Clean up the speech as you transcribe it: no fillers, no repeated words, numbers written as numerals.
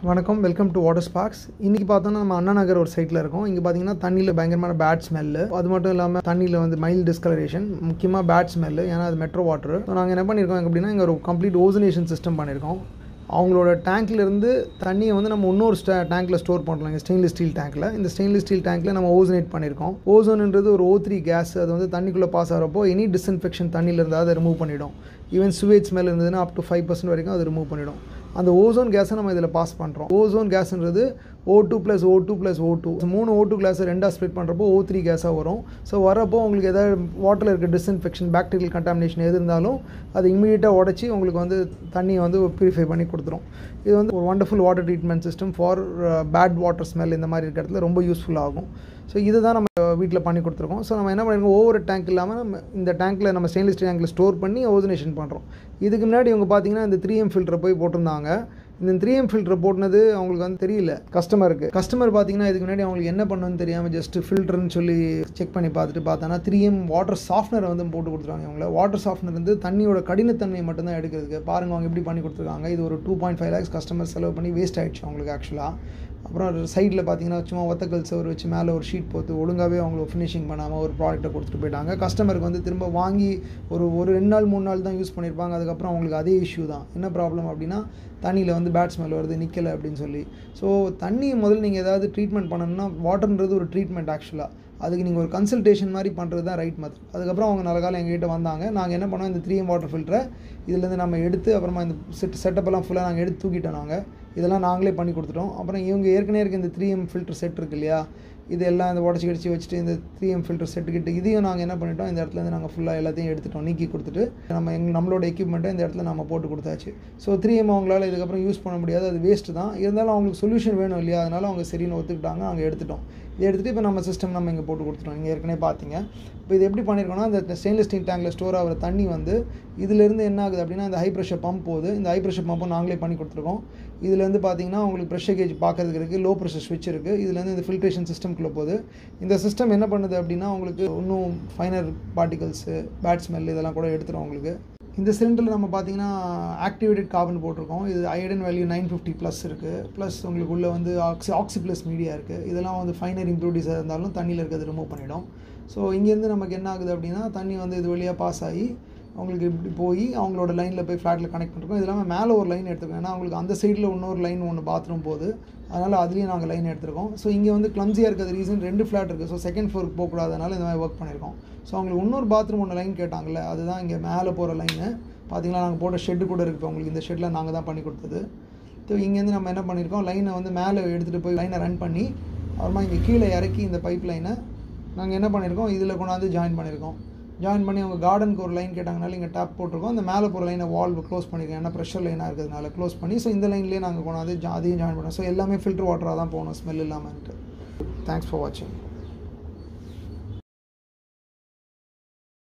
வணக்கம், welcome to water Sparks. இன்றைக்கி பார்த்தோன்னா நம்ம அண்ணா நகர் ஒரு சைட்டில் இருக்கோம். இங்கே பார்த்தீங்கன்னா தண்ணியில் பயங்கரமான பேட் ஸ்மெல்லு. அது மட்டும் இல்லாமல் தண்ணியில் வந்து மைல்டு டிஸ்கலரேஷன், முக்கியமாக பேட் ஸ்மெல்லு. ஏன்னா அது மெட்ரோ வாட்டர். ஸோ நாங்கள் என்ன பண்ணியிருக்கோம் அப்படின்னா, இங்கே ஒரு கம்ப்ளீட் ஓசனேஷன் சிஸ்டம் பண்ணியிருக்கோம். அவங்களோட டேங்க்லேருந்து தண்ணியை வந்து நம்ம இன்னொரு டேங்க்கில் ஸ்டோர் பண்ணுறோம். இங்கே ஸ்டெயின்லெஸ் ஸ்டீல் டேங்க்கில். இந்த ஸ்டெயின்லெஸ் ஸ்டீல் டேங்க்கில் நம்ம ஓசனேட் பண்ணியிருக்கோம். ஓசோன்ன்றது ஒரு O3 கேஸ். அது வந்து தண்ணிக்குள்ளே பாஸ் ஆகிறப்போ எனி டிஸ்இன்ஃபெக்ஷன் தண்ணியில் இருந்தால் அதை ரிமூவ் பண்ணிவிடும். ஈவன் சுவேஜ் ஸ்மெல் இருந்ததுன்னா அப் டு 5% வரைக்கும் அது ரிமூவ் பண்ணிவிடும். அந்த ஓசோன் கேஸை நம்ம இதில் பாஸ் பண்ணுறோம். Ozone கேஸ்ன்றது O2 + O2 + O2 3 O2 கிளாஸை ரெண்டாக ஸ்ப்ளிட் பண்ணுறப்போ O3 கேஸாக வரும். ஸோ வரப்போ உங்களுக்கு எதாவது வாட்டரில் இருக்க டிஸ்இன்ஃபெக்ஷன், பாக்டீரியல் கண்டாமினேஷன் எது இருந்தாலும் அது இமீடியட்டாக உடச்சி உங்களுக்கு வந்து தண்ணியை வந்து ப்யூரிஃபை பண்ணி கொடுத்துரும். இது வந்து ஒரு wonderful water treatment system for bad water smell இந்த மாதிரி இருக்கிற இடத்துல ரொம்ப யூஸ்ஃபுல்லாகும். ஸோ இதை தான் நம்ம வீட்டில் பண்ணி கொடுத்துருக்கோம். ஸோ நம்ம என்ன பண்ணியிருக்கோம், ஓவர் டேங்க் இல்லாமல் நம்ம இந்த டேங்க்கில் நம்ம ஸ்டெயின்லெஸ் ஸ்டீல் டேங்க்கில் ஸ்டோர் பண்ணி ஓசனேஷன் பண்ணுறோம். இதுக்கு முன்னாடி இவங்க பார்த்தீங்கன்னா இந்த 3M ஃபில்டரை போய் போட்டிருந்தாங்க. இந்த 3M ஃபில்டர் போட்டுனது அவங்களுக்கு வந்து தெரியல கஸ்டமர் பார்த்தீங்கன்னா இதுக்கு முன்னாடி அவங்களுக்கு என்ன பண்ணணும்னு தெரியாமல் ஜஸ்ட் ஃபில்டர்னு சொல்லி செக் பண்ணி பார்த்தோன்னா 3M வாட்டர் சாஃப்ட்னரை வந்து போட்டு கொடுத்துருவாங்க. அவங்கள வாட்டர் சாஃப்ட்னர் வந்து தண்ணியோட கடினத்தன்மையை மட்டும்தான் எடுக்கிறதுக்கு. பாருங்கள் அவங்க எப்படி பண்ணி கொடுத்துருக்காங்க. இது ஒரு 2.5 lakhs கஸ்டமர் செலவு பண்ணி வேஸ்ட் ஆகிடுச்சு அவங்களுக்கு ஆக்சுவலாக. அப்புறம் சைடில் பார்த்தீங்கன்னா சும்மா ஒத்தக்கல் சவர் வச்சு மேலே ஒரு ஷீட் போட்டு ஒழுங்காகவே அவங்களுக்கு ஃபினிஷிங் பண்ணாமல் ஒரு ப்ராடக்ட்டை கொடுத்துட்டு போயிட்டாங்க. கஸ்டமருக்கு வந்து திரும்ப வாங்கி ஒரு 2 நாள் 3 நாள் தான் யூஸ் பண்ணியிருப்பாங்க. அதுக்கப்புறம் அவங்களுக்கு அதே இஷ்யூ தான். என்ன ப்ராப்ளம் அப்படின்னா, தண்ணியில் வந்து பேட் ஸ்மெல் வருது, நிற்கலை அப்படின்னு சொல்லி. ஸோ தண்ணியை முதல்ல நீங்கள் ஏதாவது ட்ரீட்மெண்ட் பண்ணணும்னா, வாட்டர்ன்றது ஒரு ட்ரீட்மெண்ட் ஆக்சுவலாக. அதுக்கு நீங்கள் ஒரு கன்சல்டேஷன் மாதிரி பண்ணுறது தான் ரைட் மெத்தட். அதுக்கப்புறம் அவங்க நல்ல காலம் எங்ககிட்ட வந்தாங்க. நாங்கள் என்ன பண்ணோம், இந்த 3M வாட்டர் ஃபில்டரை இதுலேருந்து நம்ம எடுத்து அப்புறமா இந்த செட்டப்பெல்லாம் ஃபுல்லாக நாங்கள் எடுத்து தூக்கிட்டோம். இதெல்லாம் நாங்களே பண்ணி கொடுத்துட்டோம். அப்புறம் இவங்க ஏற்கனவே இருக்க இந்த 3M ஃபில்டர் செட் இருக்குது இல்லையா, இதெல்லாம் இந்த உடச்சி கடிச்சு வச்சுட்டு இந்த 3M ஃபில்டர் செட்டுக்கிட்டு இதையும் நாங்கள் என்ன பண்ணிட்டோம், இந்த இடத்துலேருந்து நாங்கள் ஃபுல்லாக எல்லாத்தையும் எடுத்துட்டோம், நீக்கி கொடுத்துட்டு நம்மளோட எக்யூப்மெண்ட்டை இந்த இடத்துல நம்ம போட்டு கொடுத்தாச்சு. ஸோ 3M அவங்களால இதுக்கப்புறம் யூஸ் பண்ண முடியாது, அது வேஸ்ட்டு தான். இருந்தாலும் அவங்களுக்கு சொல்யூஷன் வேணும் இல்லையா, அதனால் அவங்க சரின்னு ஒத்துக்கிட்டாங்க. நாங்கள் எடுத்துட்டோம். இதை எடுத்துகிட்டு இப்போ நம்ம சிஸ்டம் நம்ம இங்கே போட்டு கொடுத்துட்டோம். நீங்கள் ஏற்கனவே பார்த்தீங்க. இப்போ இது எப்படி பண்ணியிருக்கோன்னா, இந்த ஸ்டெயின்லெஸ் ஸ்டீல் டேங்கில் ஸ்டோர் ஆகிற தண்ணி வந்து இதிலேருந்து என்ன ஆகுது அப்படின்னா, இந்த ஹை ப்ரெஷர் பம்ப் போகுது. இந்த ஹை ப்ரெஷர் பம்பும் நாங்களே பண்ணி கொடுத்துருக்கோம். இதுலேருந்து பார்த்தீங்கன்னா உங்களுக்கு ப்ரெஷர் கேஜ் பார்க்கறதுக்கு இருக்குது, லோ ப்ரெஷர் ஸ்விட்ச் இருக்குது. இதுலேருந்து இந்த ஃபில்ட்ரேஷன் சிஸ்டம்குள்ளே போகுது. இந்த சிஸ்டம் என்ன பண்ணுது அப்படின்னா, உங்களுக்கு இன்னும் ஃபைனர் பார்ட்டிகல்ஸு, பேட் ஸ்மெல் இதெல்லாம் கூட எடுத்துரும் உங்களுக்கு. இந்த சிலிண்டரில் நம்ம பார்த்தீங்கன்னா ஆக்டிவேட்டட் கார்பன் போட்டிருக்கோம். இது அயோடின் வேல்யூ 950+ இருக்குது. ப்ளஸ் உங்களுக்கு உள்ள வந்து ஆக்சி ப்ளஸ் மீடியா இருக்குது. இதெல்லாம் வந்து ஃபைனர் இம்ப்யூரிட்டிஸாக இருந்தாலும் தண்ணியில் இருக்கிறது ரிமூவ் பண்ணிடும். ஸோ இங்கேருந்து நமக்கு என்ன ஆகுது அப்படின்னா, தண்ணி வந்து இது வழியாக பாஸ் ஆகி அவங்களுக்கு இப்படி போய் அவங்களோட லைனில் போய் ஃப்ளாட்டில் கனெக்ட் பண்ணிருக்கோம். இது இல்லாமல் மேலே ஒரு லைன் எடுத்துருக்கோம். ஏன்னா அவங்களுக்கு அந்த சைடில் இன்னொரு லைன் ஒன்று பாத்ரூம் போகுது, அதனால் அதுலேயும் நாங்கள் லைன் எடுத்துருக்கோம். ஸோ இங்கே வந்து கிளம்ஸியாக இருக்கிறது ரீசன் 2 ஃப்ளாட் இருக்குது. ஸோ செகண்ட் ஃப்ளோருக்கு போகக்கூடாதனால இந்த மாதிரி ஒர்க் பண்ணியிருக்கோம். ஸோ அவங்களுக்கு இன்னொரு பாத்ரூம் ஒன்று லைன் கேட்டாங்கல்ல, அதுதான் இங்கே மேலே போகிற லைனு. பார்த்தீங்களா, நாங்கள் போட்ட ஷெட்டு கூட இருக்குது. உங்களுக்கு இந்த ஷெட்டில் நாங்கள் தான் பண்ணி கொடுத்தது. ஸோ இங்கேருந்து நம்ம என்ன பண்ணியிருக்கோம், லைனை வந்து மேலே எடுத்துகிட்டு போய் லைனை ரன் பண்ணி அப்புறமா இங்கே கீழே இறக்கி இந்த பைப் லைனை நாங்கள் என்ன பண்ணியிருக்கோம், இதில் கொண்டாந்து ஜாயின் பண்ணியிருக்கோம். ஜாயின் பண்ணி அவங்க கார்டனுக்கு ஒரு லைன் கேட்டாங்கனால இங்கே டேப் போட்டிருக்கோம். அந்த மேலே போகிற லைனை வால்வு க்ளோஸ் பண்ணியிருக்கோம். ஏன்னா ப்ரெஷர் லைனாக இருக்கிறதுனால க்ளோஸ் பண்ணி, ஸோ இந்த லைன்லேயே நாங்கள் கொண்டாந்து அதையும் ஜாயின் பண்ணோம். ஸோ எல்லாமே ஃபில்டர் வாட்டராக தான் போகணும், ஸ்மெல் இல்லாமன்ட்டு. தேங்க்ஸ் ஃபார் வாட்சிங்.